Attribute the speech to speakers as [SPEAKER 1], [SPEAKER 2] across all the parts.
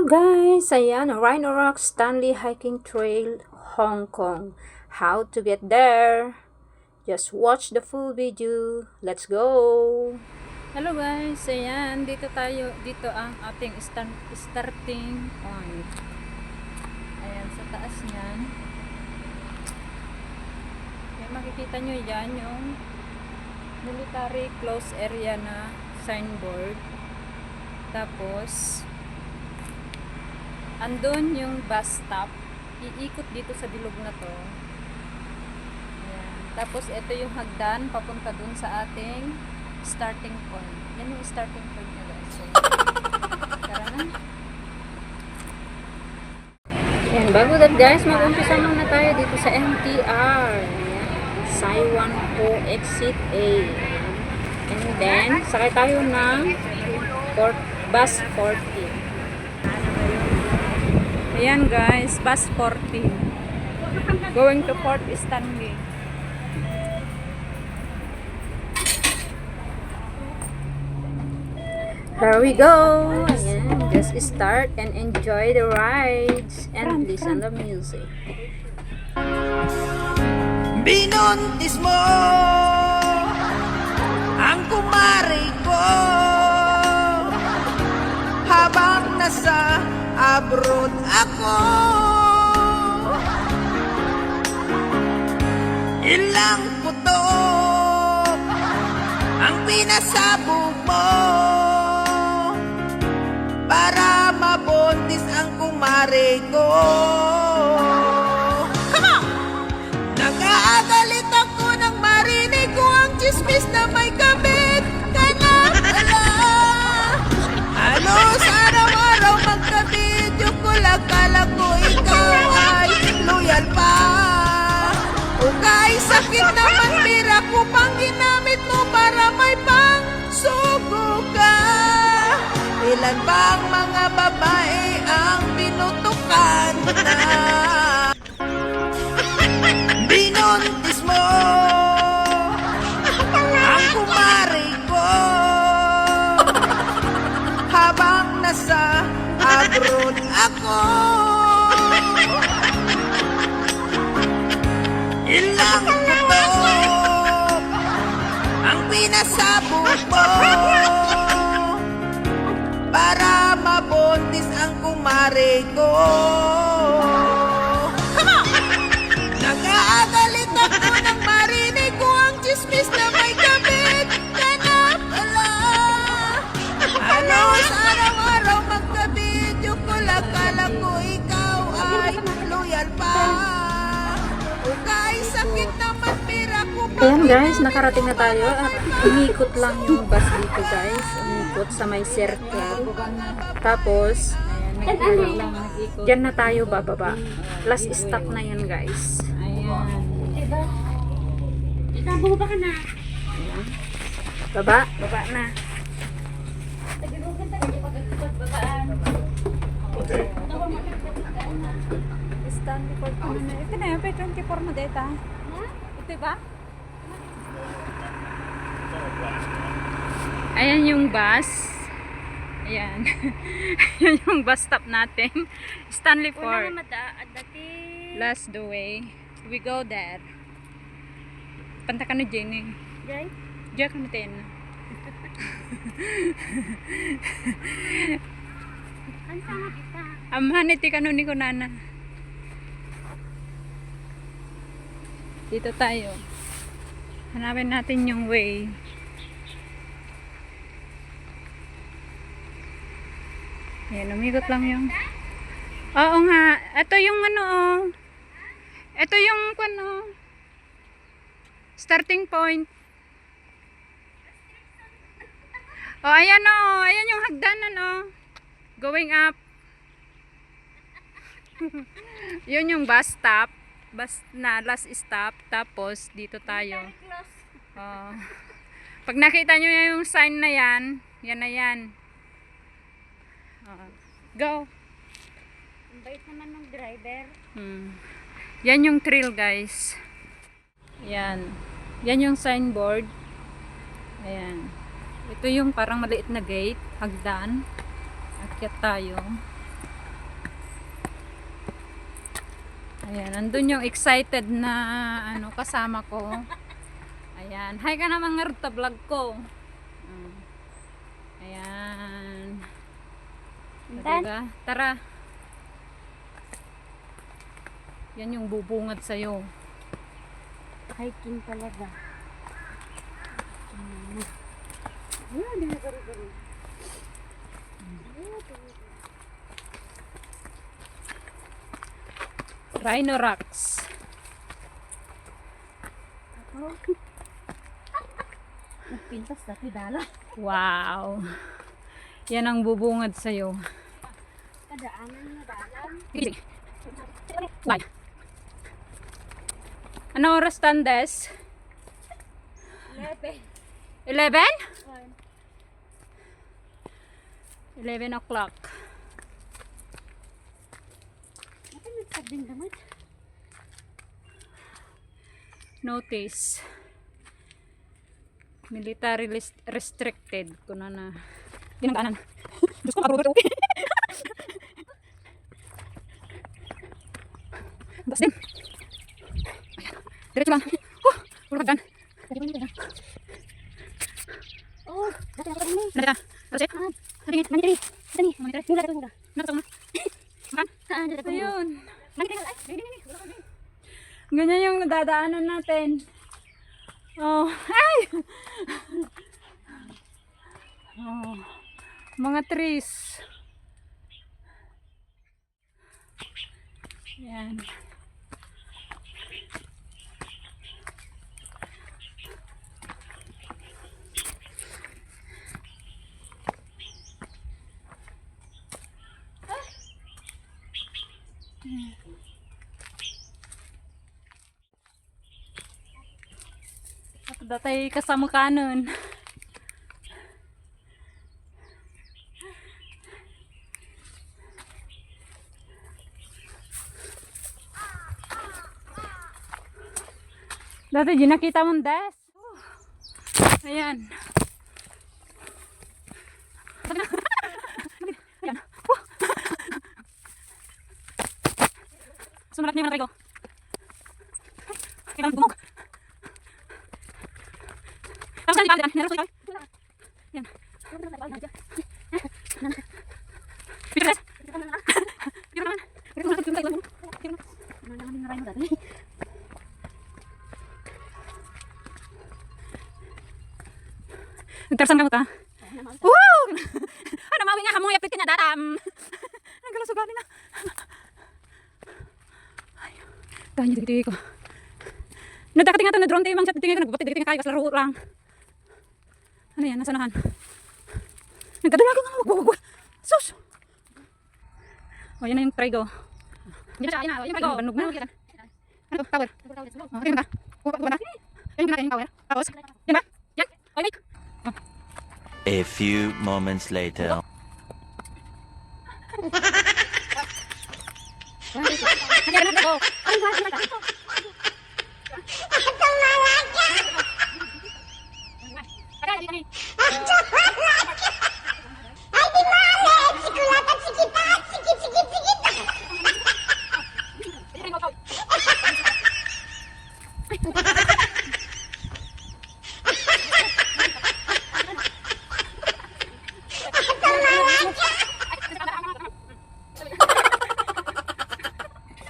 [SPEAKER 1] Guys, ayan, Rhino Rock Stanley Hiking Trail, Hong Kong. How to get there? Just watch the full video. Let's go! Hello guys, ayan, dito ang ating starting point. Ayan, sa taas niyan. Ayan, makikita nyo yan, yung military close area na signboard. Tapos, andun yung bus stop. Iikot dito sa bilog na to. Ayan. Tapos ito yung hagdan papunta dun sa ating starting point. Yan yung starting point na guys. So, tara na. Ayan, bago that guys, mag-umpisa muna tayo dito sa MTR. Ayan. Saiwan Po Exit A. And then, sakay tayo ng bus 40. Ayan guys, bus 40. Going to Port Stanley. Here we go. Ayan, just start and enjoy the rides and listen to the music.
[SPEAKER 2] Binuntis mo ang kumari ko habang nasa abroad ako. Ilang putok ang pinasabog mo para mabuntis ang kumari ko. Come on! Nag-aagalit ako nang marinig ko ang chismis na may kabit ka na pala. Halos araw-araw magka-video ko, akala ko ikaw ay loyal pa. O kahit sakit naman, pira ko pang ginamit mo para may pangsugo ka. Ilan bang mga babae ang pinutukan na? Binuntis mo ang kumari ko habang nasa abroad ako. Ilang putok ang pinasabog mo para mabuntis ang kumari ko. Come on! Nag-aagalit ako nang marinig ko ang chismis na may kabit ka na pala. Halos araw-araw magka-video ko, akala ko ikaw ay loyal pa. O kahit sakit naman, pira ko pa.
[SPEAKER 1] Ayan guys, nakarating na tayo at umikot lang yung bus dito guys. Umikot sa may circle. Tapos, dyan na tayo bababa. Last stop na yan guys. Ayan.
[SPEAKER 3] Bumaba ka na.
[SPEAKER 1] Ayan. Baba na. Stanley Port na. Ito na yung 24 mo data. Ito ba? Ayan yung bus. Ayan. Ayan yung bus stop natin. Stanley Port. Last the way. We go there. Panta ka na Jenny.
[SPEAKER 3] Jay?
[SPEAKER 1] Diyan ka na tayo na.
[SPEAKER 3] Ang sama kita.
[SPEAKER 1] Amahan iti ka ni ko nana. Dito tayo. Hanapin natin yung way. Ayan, umigot lang yung... Oo nga. Ito yung ano oh. Ito yung ano. Starting point. Oh, ayan oh. Ayan yung hagdanan oh. Going up. Yun yung bus stop. Bus na last stop. Tapos dito tayo. Oh. Pag nakita nyo yung sign na yan, yan na yan. Go.
[SPEAKER 3] Ang bait naman ng driver.
[SPEAKER 1] Yan yung trail guys. Yan. Yan yung signboard. Ayan. Ito yung parang maliit na gate. Hagdan. Akyat tayo. Ayan, nandun yung excited na ano kasama ko. Ayan, hi ka naman nga sa vlog ko. Ayan. O, diba? Tara. Yan yung bubungad sa'yo.
[SPEAKER 3] Hiking talaga.
[SPEAKER 1] Rhino Rocks.
[SPEAKER 3] Nagpintas na dala.
[SPEAKER 1] Wow. Yan ang bubungad sa'yo.
[SPEAKER 3] Kadaanan na dalan.
[SPEAKER 1] Bye. Ano oras tandes?
[SPEAKER 3] 11.
[SPEAKER 1] 11? 11 o'clock.
[SPEAKER 3] Bakit nagsabing damay?
[SPEAKER 1] Notice. Military restricted. Kuna na. Ginaganan. Diyos ko, kapag Basin. Diretso lang. Puro kagdan.
[SPEAKER 3] Oh, dati ako rin.
[SPEAKER 1] Nandita. Basin.
[SPEAKER 3] Manitri. Dani. Mula ka muna.
[SPEAKER 1] Nakataw na. Makan.
[SPEAKER 3] Saan dito?
[SPEAKER 1] Ayun.
[SPEAKER 3] Manitri. Ay,
[SPEAKER 1] Ganyan yung nadadaanan natin. Oh. Ay! Oh. Mga trees. Yan. Ako datay kasama kanon. Dati di nakita mong des. Ayan. Ayan. Sumalat niya yung ko. Kailangan bumog. Tapos na lipat. Nero ko ikaw. Ayan. Picture des. Picture naman. Picture naman. Nagtarsan ka mo ta? Woo! Ano mawi nga hamoy apit kanya datam. Ang galusugan na. Ay. Tahan niyo dito ko. Nadakating nga na drone tayo mang chat tingin ko nagbati dito kayo laro lang. Ano yan nasanahan? Nagkadalaga nga wag. Sus. Oh, yan na yung trigo. Hindi na siya, yung trigo. Banog na. Ano to? Power. Oh, tingnan ka. Kuha na. Yung power. Tapos, yan ba? Yan. Okay.
[SPEAKER 4] A few moments later.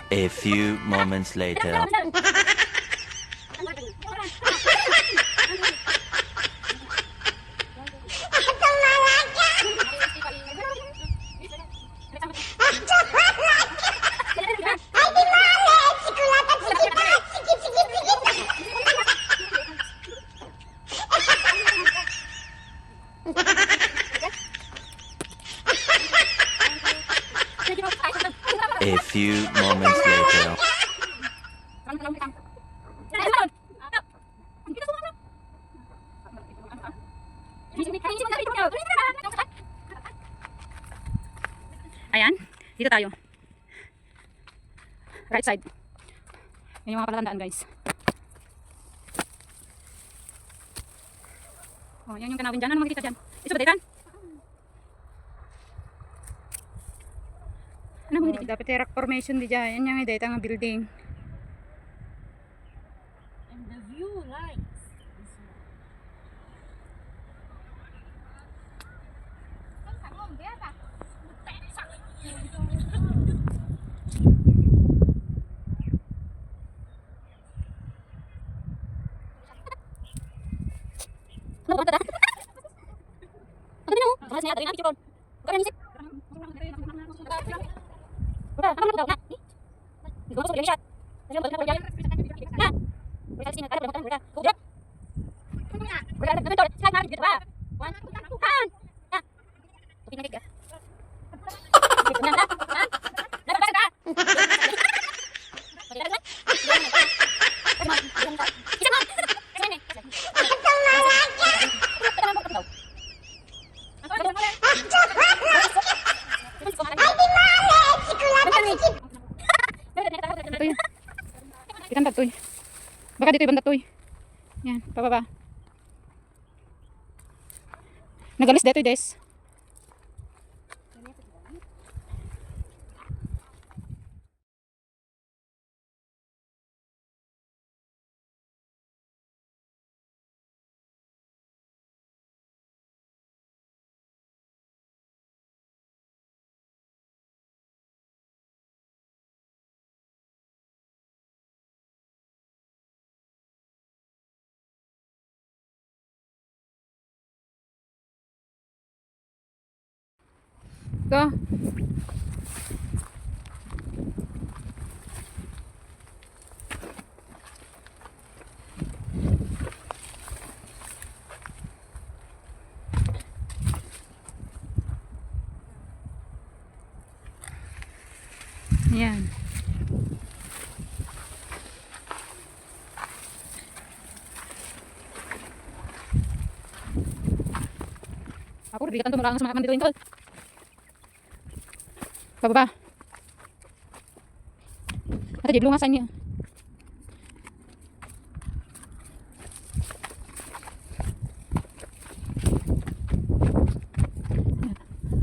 [SPEAKER 4] A few moments later. A few moments later.
[SPEAKER 1] Ayan, dito tayo. Right side. Yan yung mga palatandaan guys. Oh, yan yung tanawin dyan. Ano makikita dyan? Ito ba daytan?
[SPEAKER 3] Ano mo
[SPEAKER 1] Oh, dapat rock formation di dyan. Yan yung ida nga building.
[SPEAKER 3] And the view lights. Ano ba? Ano na mo? Mas niya tadi na picture. Kaya nisip. Udah, apa nak nak? Di gua masuk di shot. Saya mau jalan. Nah. Mereka sini ada motor mereka. Kau jawab. Mereka ada motor. Saya nak gitu, Pak. Wan. Kan. Nah. Tapi naik ya. Nah, nah. Nah, apa dah? Mari dah. Bisa nak? Sini.
[SPEAKER 1] Toy. Ikan toy. Baka dito ibang toy. Yan, pababa. Nagalis dito, Des. Go. Yan. Aku udah dikatakan tuh melarang semangat dito Tol. Pababa. At jadi lungasan niya.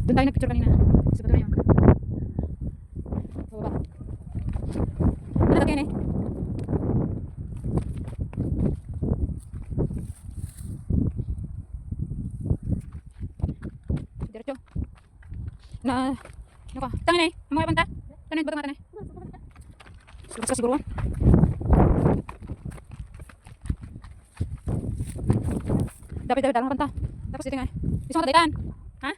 [SPEAKER 1] Doon tayo nagpicture kanina. Sa bato na yun. Pababa. Ano natin yan eh? Diretso. Na ano ka? Tangan eh. Ang mga panta. Tangan, baga mata na eh. Sulit siguro. Dapat dalang panta. Tapos dito nga eh. Gusto mo kataitan? Ha?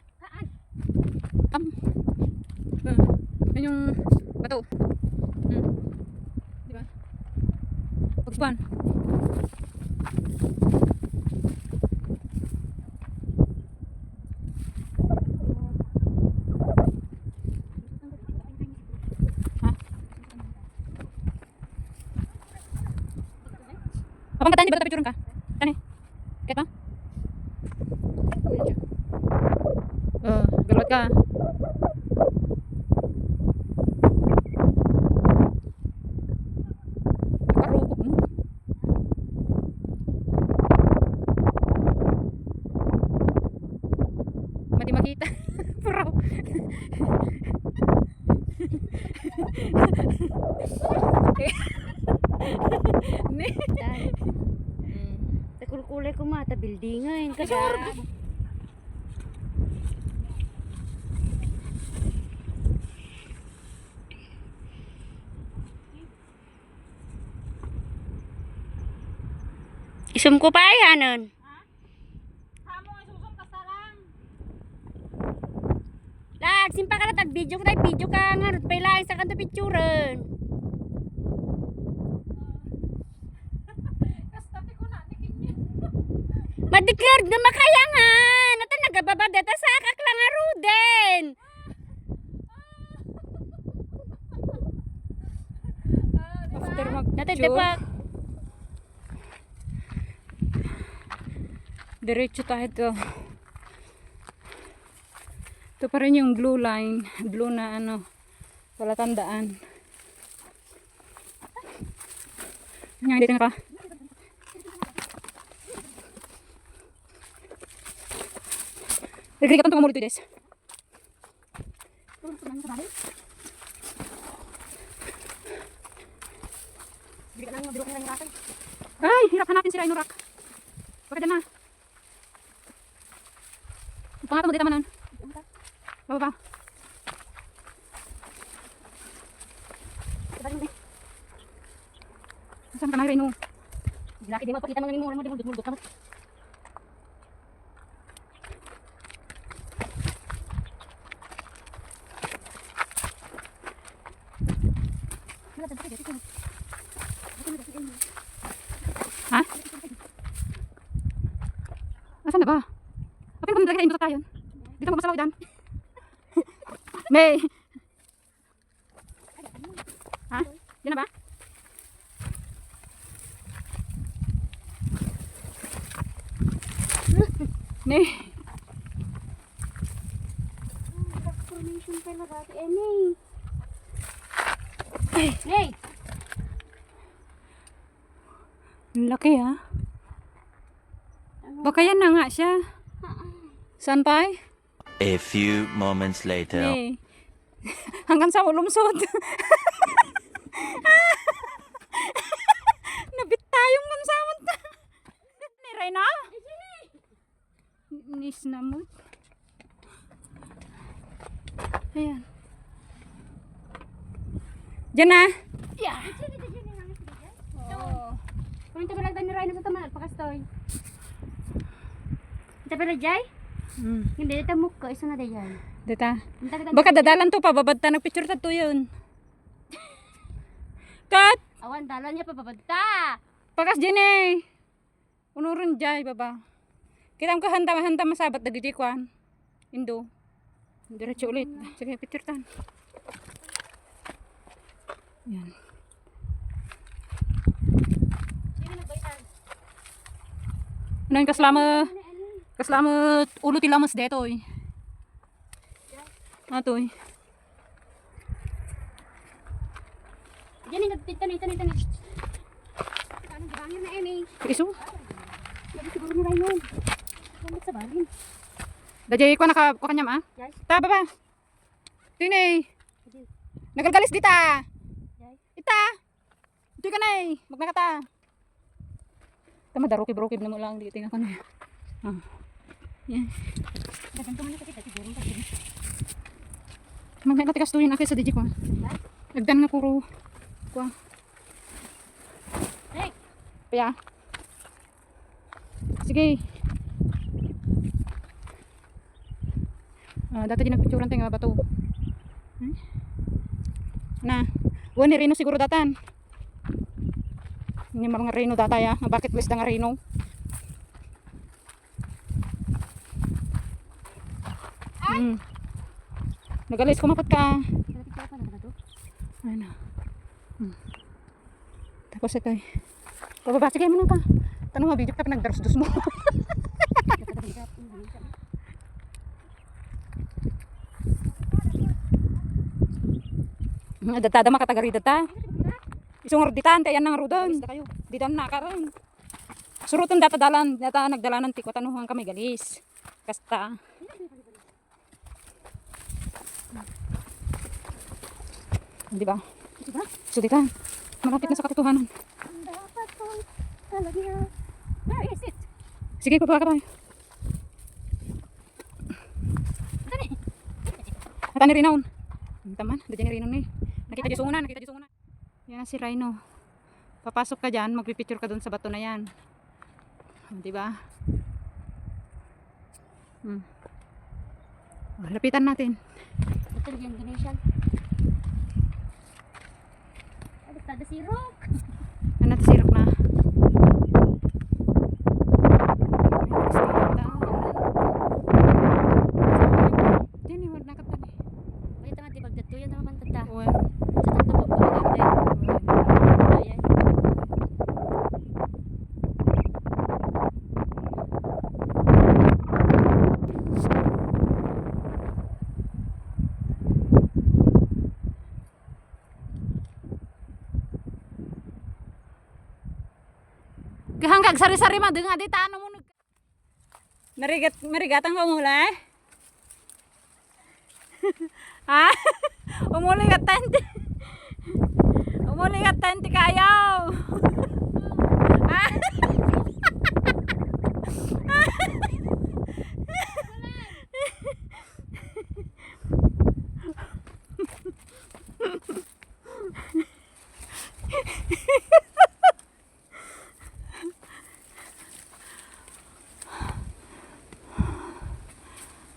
[SPEAKER 1] Yan yung bato. Diba? Pagsuban. Abang katanya baru tapi turun kah? Tani. Ket bang? Galot ka. Karupok mo. Mati makita. Puraw. Ni.
[SPEAKER 3] Kulkulay ko mata buildingan kada. Isum ko pa ayanon.
[SPEAKER 2] Amo ay susong kasarang.
[SPEAKER 3] Lag simpa ka na tag video ka video ka nga rut pay lain sa kanto picturean.
[SPEAKER 2] Kastate ko na nikin.
[SPEAKER 3] Madikard na makayangan. Nata nagababad data sa akak lang nga ruden.
[SPEAKER 1] After
[SPEAKER 3] Nata
[SPEAKER 1] mag-picture,
[SPEAKER 3] pa
[SPEAKER 1] diretso tayo to. Ito pa rin yung blue line. Blue na ano, palatandaan. Yan, dito na ka. Nagrigat ang tumamulot ito, Des.
[SPEAKER 3] Rakan.
[SPEAKER 1] Ay, hirap hanapin si Rhino Rock. Baka dyan na. Pangatong dito manon. Baba. Saan ka na Rhino?
[SPEAKER 3] Laki di magpakita mga mo, di muldot ka.
[SPEAKER 1] Ha? Asan na ba? Apin ko nilagay sa tayo. Dito mo masalaw dyan. May. Ha? Yan na ba? May.
[SPEAKER 3] Formation pa na dati. Nay. Nay.
[SPEAKER 1] Ang laki ha. Baka yan na nga siya. Saan pa eh?
[SPEAKER 4] A few moments later.
[SPEAKER 1] May. Hanggang sa ulumsod. Nabit tayong kansamot. Ni Rhino? Nis na mo. Ayan. Diyan na.
[SPEAKER 3] Yeah. Oh. Kung ito pala ni Rhino sa taman, pakastoy. Ito pala Jay? Hindi, ito mukha. Isa na Jay.
[SPEAKER 1] Dita. Baka dadalan to pa. Babad ta. Nagpicture ta to yun. Kat!
[SPEAKER 3] Awan, dalan niya pa babagta.
[SPEAKER 1] Pakas dyan eh. Unurin dyan, baba. Kita mo ka handa masabat na gijikwan. Indo. Diretso ulit. Sige, picture tan. Yan. Ano yung kaslamat ulo tilamas deto eh. Ato eh.
[SPEAKER 3] Diyan yung nagtitan. Anong gabangin na Amy?
[SPEAKER 1] Iso?
[SPEAKER 3] Lagi siguro ni Rhino. Gamit sa balin.
[SPEAKER 1] Dajay ko nakanyam ah.
[SPEAKER 3] Yes.
[SPEAKER 1] Ta baba. Tini. Nagalgalis dita. Ita. Ito ka na eh. Magnakata. Tama darukib-rukib na mo lang dito nga ka na. Ah. Yan.
[SPEAKER 3] Daganto man kita siguro.
[SPEAKER 1] Magmay natikas tuwin ako sa DJ ko. Nagdan nga puro. Kuha.
[SPEAKER 3] Hey.
[SPEAKER 1] Paya. Sige. Dati din nagpicturan tayo nga bato. Na. Buwan ni Rino siguro datan. Hindi mga Rino data ya. Bakit list nga Rino? Nagalis kumapot ka. Ay na. Tapos ito eh. Pababa, sige mo na ka. Tanong nga video ka pinagdarus-dus mo. Datada makatagari data. Isong ditan tayan nang rudon. Didam na karon. Surutan data nagdalanan ti ko tanuhan kami galis. Kasta. Di ba? So ditan. Malapit na sa katotohanan.
[SPEAKER 3] Dapat ko talaga. Where is it?
[SPEAKER 1] Sige, pababa ka pa. Hata ni Rino. Taman, dadyan ni Rino ni. Nakita di sungunan. Yan na si Rhino. Papasok ka dyan, magpipicture ka dun sa bato na yan. Diba? Lapitan natin.
[SPEAKER 3] Ito yung Indonesian. Ano tada si Rock?
[SPEAKER 1] Ano natin sirok na? Diyan eh, wag nakatan eh.
[SPEAKER 3] Ay, tanga di pagdatuyan naman tata.
[SPEAKER 1] Well,
[SPEAKER 3] Sa tanto po pagdatuyan. Ayan.
[SPEAKER 1] Hanggang sari-sari man nga dito ano mo marigatang ka umula eh. Ha? Umuli ka tanti kayaw.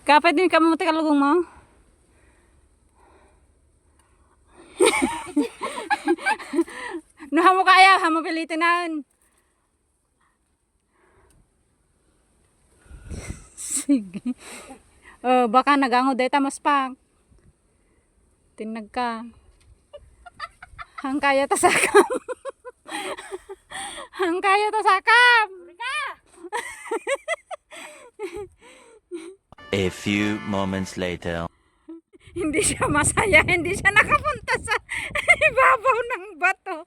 [SPEAKER 1] Kapit din ka mamuti kalugong mo. No, hamo kaya, hamo pilitinan. Sige. Oh, baka nagango data mas pang. Tinag ka. Hang kaya tasakam. Hang kaya tasakam.
[SPEAKER 4] A few moments later.
[SPEAKER 1] Hindi siya masaya, hindi siya nakapunta sa ibabaw ng bato.